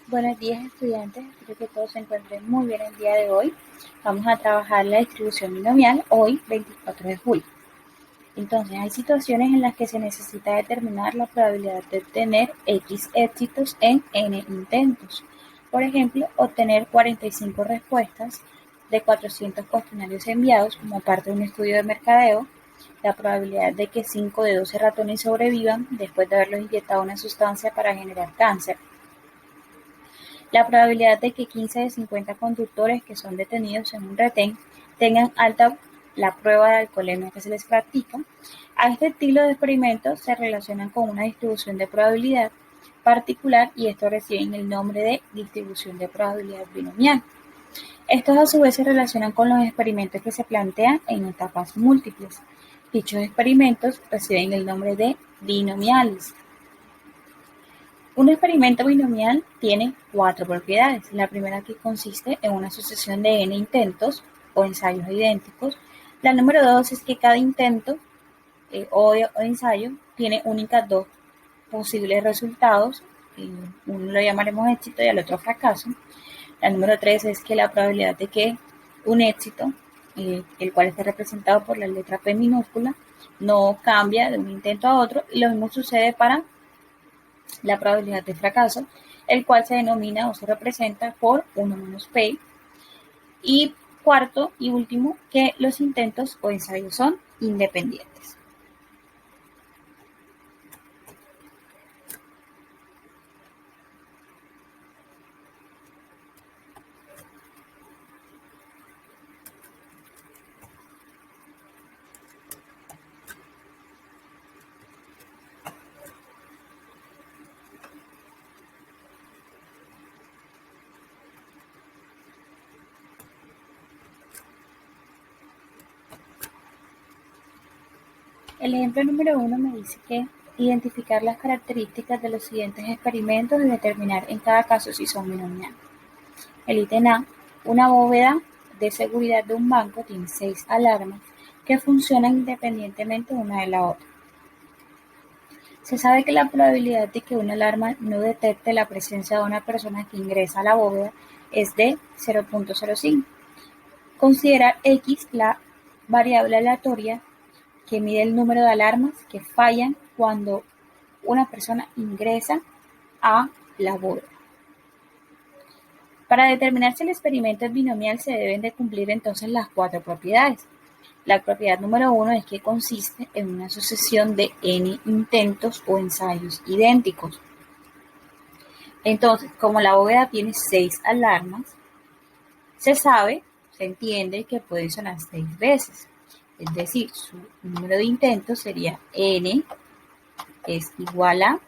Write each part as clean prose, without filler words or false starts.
Buenos días, estudiantes. Espero que todos se encuentren muy bien el día de hoy. Vamos a trabajar la distribución binomial hoy, 24 de julio. Entonces, hay situaciones en las que se necesita determinar la probabilidad de obtener X éxitos en N intentos. Por ejemplo, obtener 45 respuestas de 400 cuestionarios enviados como parte de un estudio de mercadeo, la probabilidad de que 5 de 12 ratones sobrevivan después de haberlos inyectado una sustancia para generar cáncer, la probabilidad de que 15 de 50 conductores que son detenidos en un retén tengan alta la prueba de alcoholemia que se les practica. A este estilo de experimentos se relacionan con una distribución de probabilidad particular y estos reciben el nombre de distribución de probabilidad binomial. Estos a su vez se relacionan con los experimentos que se plantean en etapas múltiples. Dichos experimentos reciben el nombre de binomiales. Un experimento binomial tiene 4 propiedades. La primera, que consiste en una sucesión de n intentos o ensayos idénticos. La número 2 es que cada intento o ensayo tiene únicas 2 posibles resultados. Uno lo llamaremos éxito y al otro fracaso. La número 3 es que la probabilidad de que un éxito, el cual esté representado por la letra P minúscula, no cambia de un intento a otro. Y lo mismo sucede para la probabilidad de fracaso, el cual se denomina o se representa por 1 menos P. Y cuarto y último, que los intentos o ensayos son independientes. El ejemplo número 1 me dice que identificar las características de los siguientes experimentos y determinar en cada caso si son binomiales. El ítem A, una bóveda de seguridad de un banco tiene 6 alarmas que funcionan independientemente una de la otra. Se sabe que la probabilidad de que una alarma no detecte la presencia de una persona que ingresa a la bóveda es de 0.05. Considerar X la variable aleatoria que mide el número de alarmas que fallan cuando una persona ingresa a la bóveda. Para determinar si el experimento es binomial se deben de cumplir entonces las 4 propiedades. La propiedad número 1 es que consiste en una sucesión de n intentos o ensayos idénticos. Entonces, como la bóveda tiene 6 alarmas, se entiende que puede sonar 6 veces. Es decir, su número de intentos sería n es igual a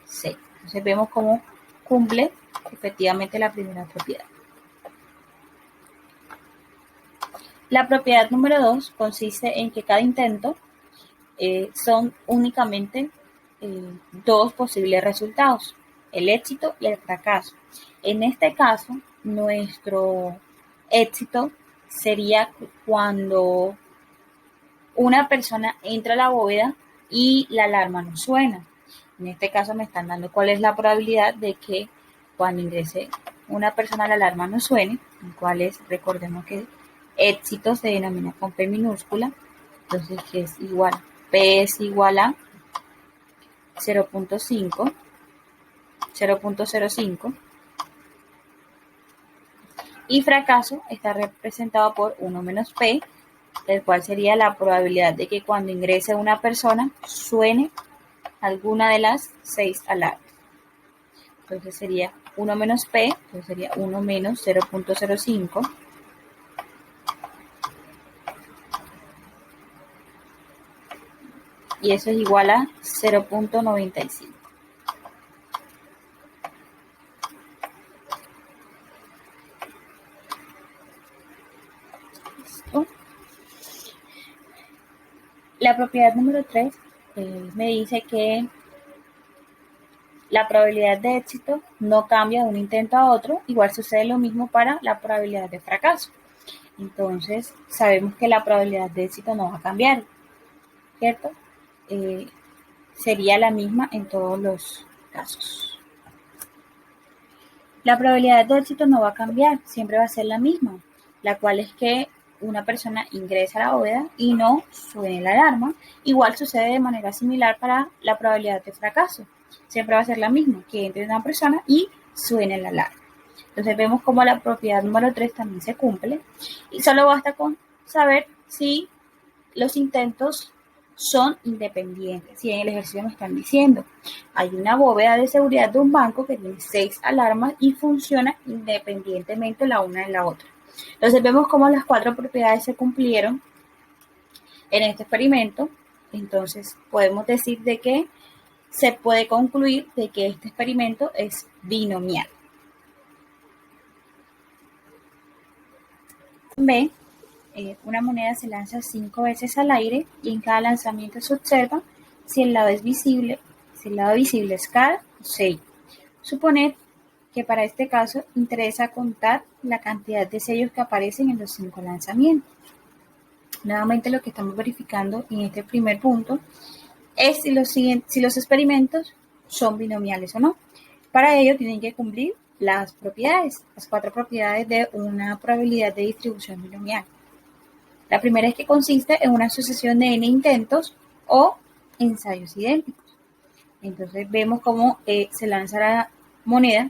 6. Entonces vemos cómo cumple efectivamente la primera propiedad. La propiedad número 2 consiste en que cada intento son únicamente 2 posibles resultados, el éxito y el fracaso. En este caso, nuestro éxito sería cuando una persona entra a la bóveda y la alarma no suena. En este caso me están dando cuál es la probabilidad de que cuando ingrese una persona la alarma no suene, cuál es, recordemos que éxito se denomina con P minúscula, entonces que es igual, P es igual a 0.5, 0.05, y fracaso está representado por 1 menos P, el cual sería la probabilidad de que cuando ingrese una persona suene alguna de las 6 alarmas. Entonces sería 1 menos P, entonces sería 1 menos 0.05, y eso es igual a 0.95. ¿Listo? La propiedad número 3 me dice que la probabilidad de éxito no cambia de un intento a otro, igual sucede lo mismo para la probabilidad de fracaso. Entonces, sabemos que la probabilidad de éxito no va a cambiar, ¿cierto? Sería la misma en todos los casos. La probabilidad de éxito no va a cambiar, siempre va a ser la misma, la cual es que una persona ingresa a la bóveda y no suene la alarma. Igual sucede de manera similar para la probabilidad de fracaso. Siempre va a ser la misma, que entre una persona y suene la alarma. Entonces vemos como la propiedad número 3 también se cumple y solo basta con saber si los intentos son independientes. Si en el ejercicio me están diciendo, hay una bóveda de seguridad de un banco que tiene 6 alarmas y funciona independientemente la una de la otra. Entonces vemos cómo las 4 propiedades se cumplieron en este experimento. Entonces podemos decir de que se puede concluir de que este experimento es binomial. B, una moneda se lanza 5 veces al aire y en cada lanzamiento se observa si el lado es visible, si el lado visible es cara o sello. Suponer que para este caso interesa contar la cantidad de sellos que aparecen en los 5 lanzamientos. Nuevamente lo que estamos verificando en este primer punto es si los experimentos son binomiales o no. Para ello tienen que cumplir las propiedades, las 4 propiedades de una probabilidad de distribución binomial. La primera es que consiste en una sucesión de n intentos o ensayos idénticos. Entonces vemos cómo se lanza la moneda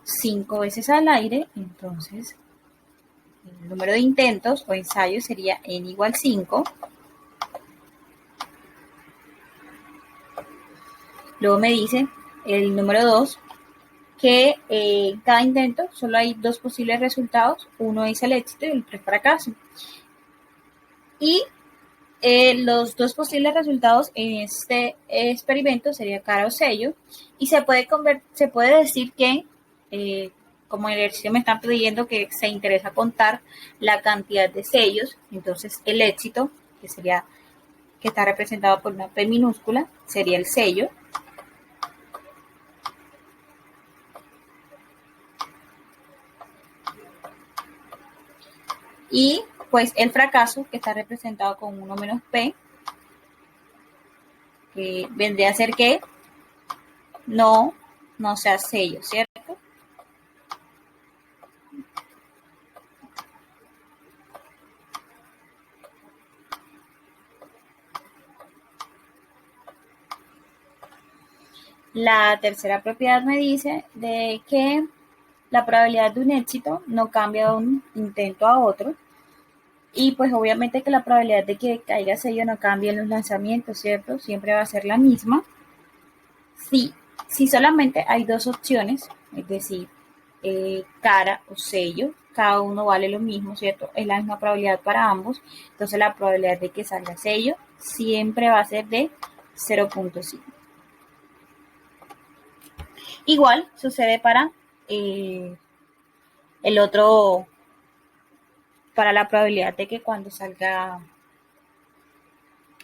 5 veces al aire, entonces el número de intentos o ensayos sería n igual 5. Luego me dice el número 2 que en cada intento solo hay 2 posibles resultados, uno es el éxito y el otro es fracaso. Y los 2 posibles resultados en este experimento sería cara o sello, y se puede decir que, como en el ejercicio me están pidiendo que se interesa contar la cantidad de sellos, entonces el éxito, que está representado por una P minúscula, sería el sello. Y pues el fracaso, que está representado con 1 menos P, que vendría a ser que no sea sello, ¿cierto? La tercera propiedad me dice de que la probabilidad de un éxito no cambia de un intento a otro, y pues obviamente que la probabilidad de que caiga sello no cambia en los lanzamientos, ¿cierto? Siempre va a ser la misma. Si solamente hay 2 opciones, es decir, cara o sello, cada uno vale lo mismo, ¿cierto? Es la misma probabilidad para ambos, entonces la probabilidad de que salga sello siempre va a ser de 0.5. Igual sucede para el otro, para la probabilidad de que cuando salga,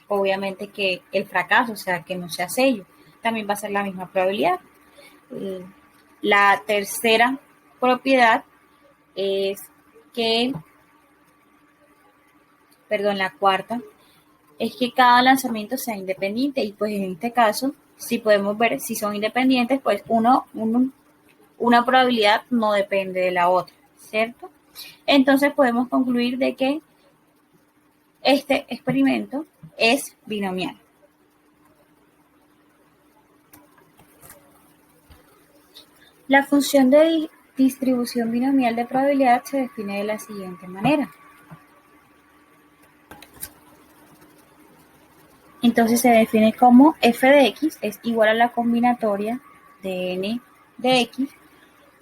obviamente que el fracaso, o sea, que no sea sello, también va a ser la misma probabilidad. La tercera propiedad es que, la cuarta, es que cada lanzamiento sea independiente, y pues en este caso, si podemos ver si son independientes, pues una probabilidad no depende de la otra, ¿cierto? Entonces podemos concluir de que este experimento es binomial. La función de distribución binomial de probabilidad se define de la siguiente manera. Entonces se define como f de x es igual a la combinatoria de n de x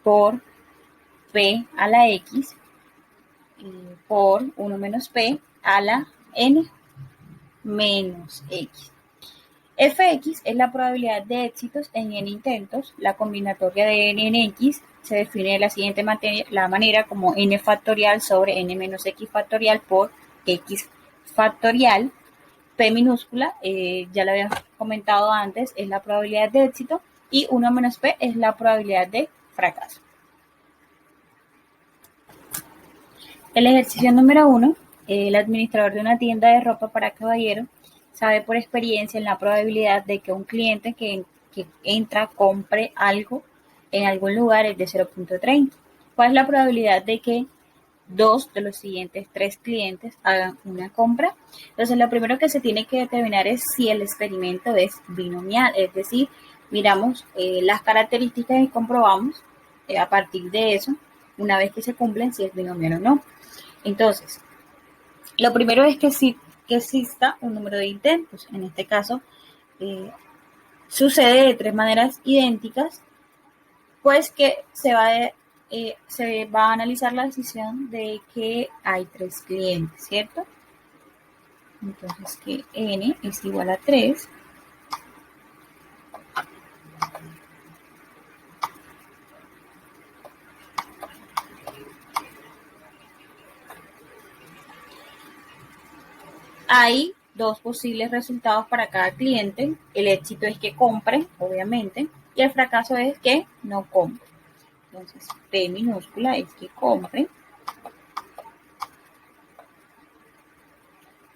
por p a la x por 1 menos p a la n menos x. Fx es la probabilidad de éxitos en n intentos. La combinatoria de n en x se define de la siguiente manera como n factorial sobre n menos x factorial por x factorial. P minúscula, ya lo había comentado antes, es la probabilidad de éxito, y 1 menos P es la probabilidad de fracaso. El ejercicio número 1, el administrador de una tienda de ropa para caballero sabe por experiencia en la probabilidad de que un cliente que entra compre algo en algún lugar es de 0.30. ¿Cuál es la probabilidad de que dos de los siguientes tres clientes hagan una compra? Entonces, lo primero que se tiene que determinar es si el experimento es binomial, es decir, miramos las características y comprobamos a partir de eso, una vez que se cumplen, si es binomial o no. Entonces, lo primero es que exista un número de intentos. En este caso, sucede de tres maneras idénticas, pues que se va a analizar la decisión de que hay tres clientes, ¿cierto? Entonces que n es igual a 3. Hay dos posibles resultados para cada cliente. El éxito es que compre, obviamente, y el fracaso es que no compre. Entonces, P minúscula es que compre.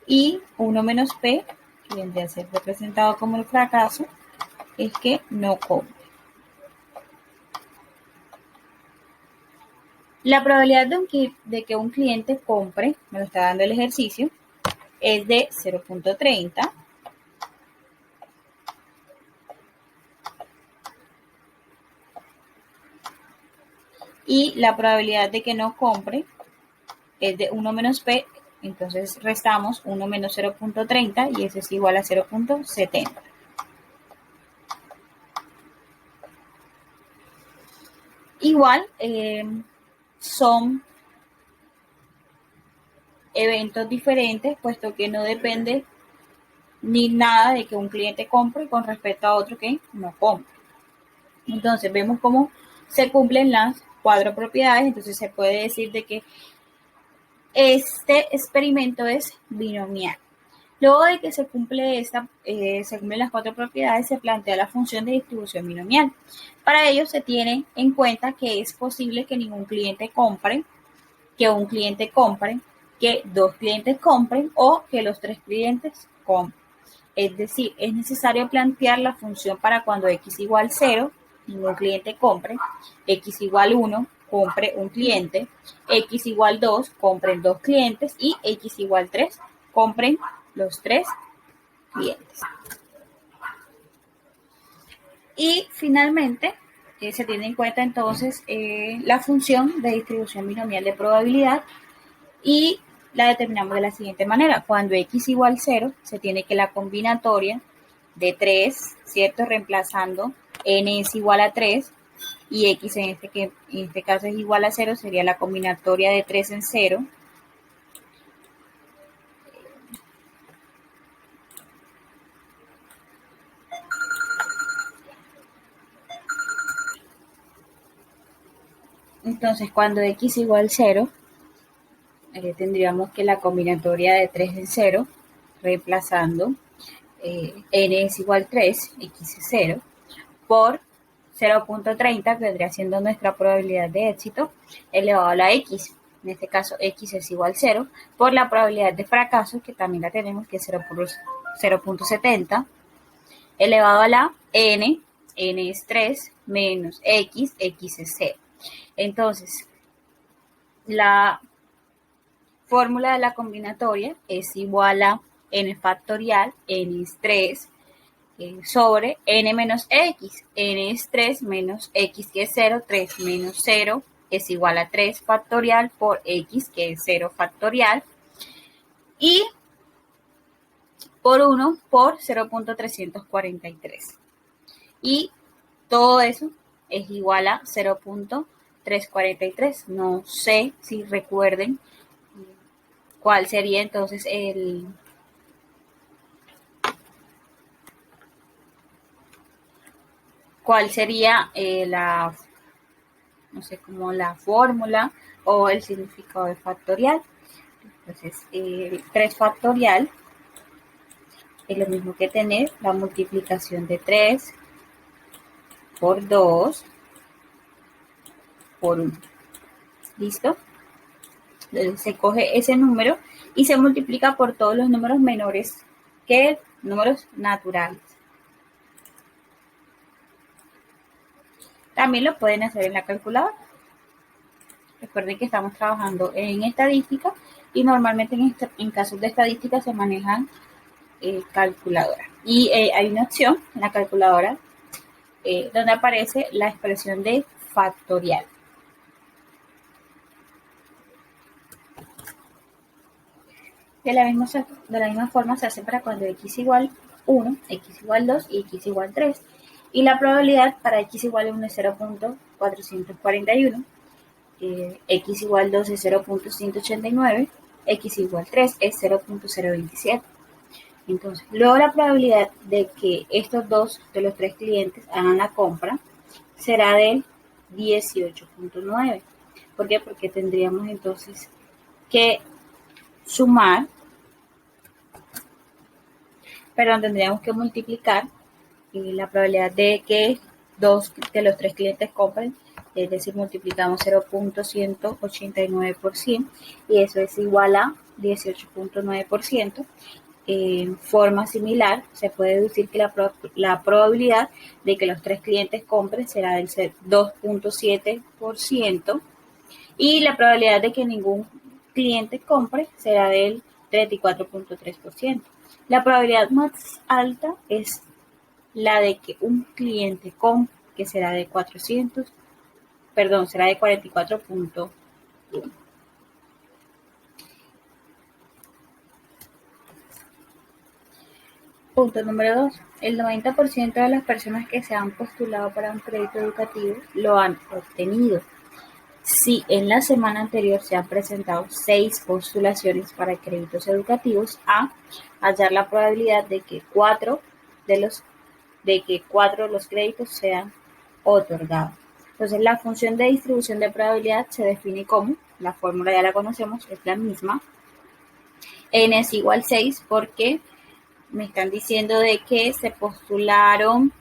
Y 1 menos P, que vendría a ser representado como el fracaso, es que no compre. La probabilidad de que un cliente compre, me lo está dando el ejercicio, es de 0.30. Y la probabilidad de que no compre es de 1 menos P, entonces restamos 1 menos 0.30 y eso es igual a 0.70. Igual, son eventos diferentes, puesto que no depende ni nada de que un cliente compre con respecto a otro que no compre. Entonces, vemos cómo se cumplen las cuatro propiedades, entonces se puede decir de que este experimento es binomial. Luego de que se cumplen las cuatro propiedades, se plantea la función de distribución binomial. Para ello se tiene en cuenta que es posible que ningún cliente compre, que un cliente compre, que dos clientes compren o que los tres clientes compren. Es decir, es necesario plantear la función para cuando x igual 0, ningún cliente compre, x igual 1, compre un cliente, x igual 2, compren dos clientes y x igual 3, compren los tres clientes. Y finalmente, se tiene en cuenta entonces la función de distribución binomial de probabilidad y la determinamos de la siguiente manera. Cuando x igual 0, se tiene que la combinatoria de 3, ¿cierto? Reemplazando n es igual a 3 y x en este caso es igual a 0, sería la combinatoria de 3 en 0. Entonces, cuando x igual 0, tendríamos que la combinatoria de 3 en 0, reemplazando n es igual a 3, x es 0, por 0.30, que vendría siendo nuestra probabilidad de éxito, elevado a la x. En este caso, x es igual a 0, por la probabilidad de fracaso, que también la tenemos, que es 0.70, elevado a la n es 3, menos x es 0. Entonces, la fórmula de la combinatoria es igual a n factorial, n es 3, sobre n menos x. N es 3 menos x, que es 0, 3 menos 0 es igual a 3 factorial por x, que es 0 factorial, y por 1 por 0.343. Y todo eso es igual a 0.343. No sé si recuerden cuál sería entonces cuál sería no sé, como la fórmula o el significado de factorial. Entonces, 3 factorial es lo mismo que tener la multiplicación de 3 por 2 por 1. ¿Listo? Entonces, se coge ese número y se multiplica por todos los números menores que números naturales. También lo pueden hacer en la calculadora. Recuerden que estamos trabajando en estadística y normalmente en casos de estadística se manejan calculadoras. Y hay una opción en la calculadora donde aparece la expresión de factorial. De la misma forma se hace para cuando x igual 1, x igual 2 y x igual 3. Y la probabilidad para x igual 1 es 0.441, x igual 2 es 0.189, x igual 3 es 0.027. Entonces, luego la probabilidad de que estos dos de los tres clientes hagan la compra será del 18.9. ¿Por qué? Porque tendríamos entonces que sumar, tendríamos que multiplicar la probabilidad de que dos de los tres clientes compren, es decir, multiplicamos 0.189 por 100 y eso es igual a 18.9%. En forma similar, se puede deducir que la probabilidad de que los tres clientes compren será del 2.7% y la probabilidad de que ningún cliente compre será del 34.3%. La probabilidad más alta es la de que un cliente compre, que será de 44.1. Punto número 2. El 90% de las personas que se han postulado para un crédito educativo lo han obtenido. Si en la semana anterior se han presentado 6 postulaciones para créditos educativos, hallar la probabilidad de que 4 de los créditos sean otorgados. Entonces, la función de distribución de probabilidad se define como, la fórmula ya la conocemos, es la misma. N es igual 6 porque me están diciendo de que se postularon,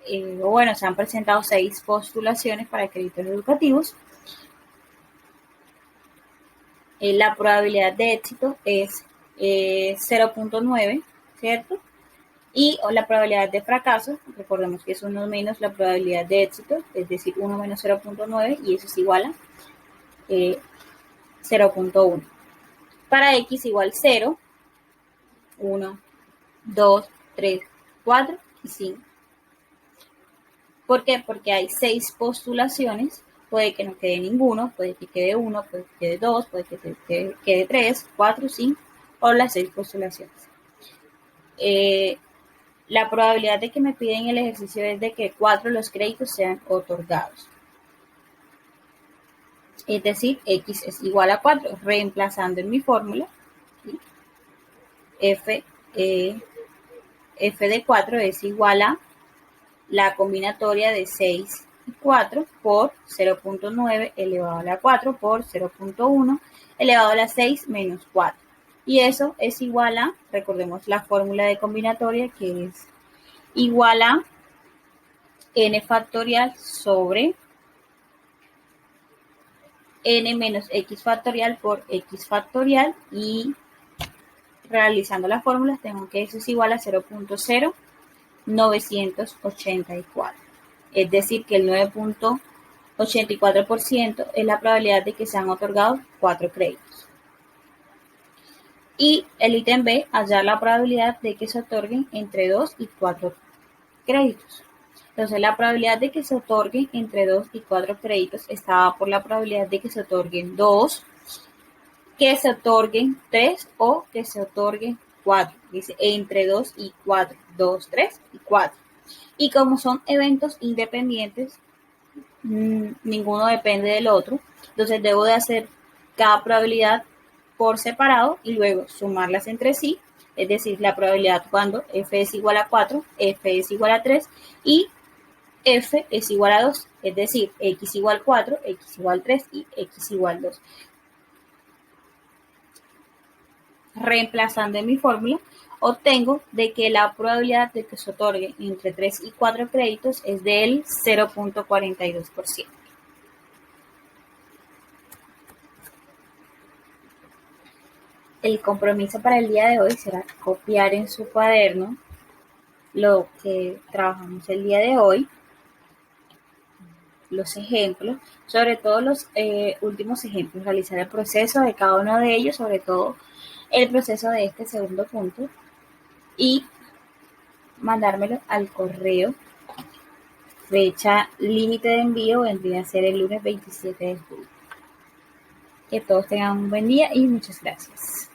se han presentado 6 postulaciones para créditos educativos. La probabilidad de éxito es 0.9, ¿cierto? Y la probabilidad de fracaso, recordemos que es 1 menos la probabilidad de éxito, es decir, 1 menos 0.9, y eso es igual a 0.1. Para x igual 0, 1, 2, 3, 4 y 5. ¿Por qué? Porque hay 6 postulaciones, puede que no quede ninguno, puede que quede 1, puede que quede 2, puede que quede 3, 4, 5 o las 6 postulaciones. La probabilidad de que me piden el ejercicio es de que 4 de los créditos sean otorgados. Es decir, x es igual a 4, reemplazando en mi fórmula, ¿sí? F de 4 es igual a la combinatoria de 6 y 4 por 0.9 elevado a la 4 por 0.1 elevado a la 6 menos 4. Y eso es igual a, recordemos la fórmula de combinatoria, que es igual a n factorial sobre n menos x factorial por x factorial, y realizando las fórmulas tengo que eso es igual a 0.0984. Es decir, que el 9.84% es la probabilidad de que sean otorgados 4 créditos. Y el ítem B, hallar la probabilidad de que se otorguen entre 2 y 4 créditos. Entonces, la probabilidad de que se otorguen entre 2 y 4 créditos estaba por la probabilidad de que se otorguen 2, que se otorguen 3 o que se otorguen 4. Dice entre 2 y 4. 2, 3 y 4. Y como son eventos independientes, ninguno depende del otro, entonces debo de hacer cada probabilidad por separado y luego sumarlas entre sí, es decir, la probabilidad cuando f es igual a 4, f es igual a 3 y f es igual a 2, es decir, x igual 4, x igual 3 y x igual 2. Reemplazando en mi fórmula, obtengo de que la probabilidad de que se otorgue entre 3 y 4 créditos es del 0.42%. El compromiso para el día de hoy será copiar en su cuaderno lo que trabajamos el día de hoy, los ejemplos, sobre todo los últimos ejemplos, realizar el proceso de cada uno de ellos, sobre todo el proceso de este segundo punto, y mandármelo al correo. Fecha límite de envío vendría a ser el lunes 27 de julio. Que todos tengan un buen día y muchas gracias.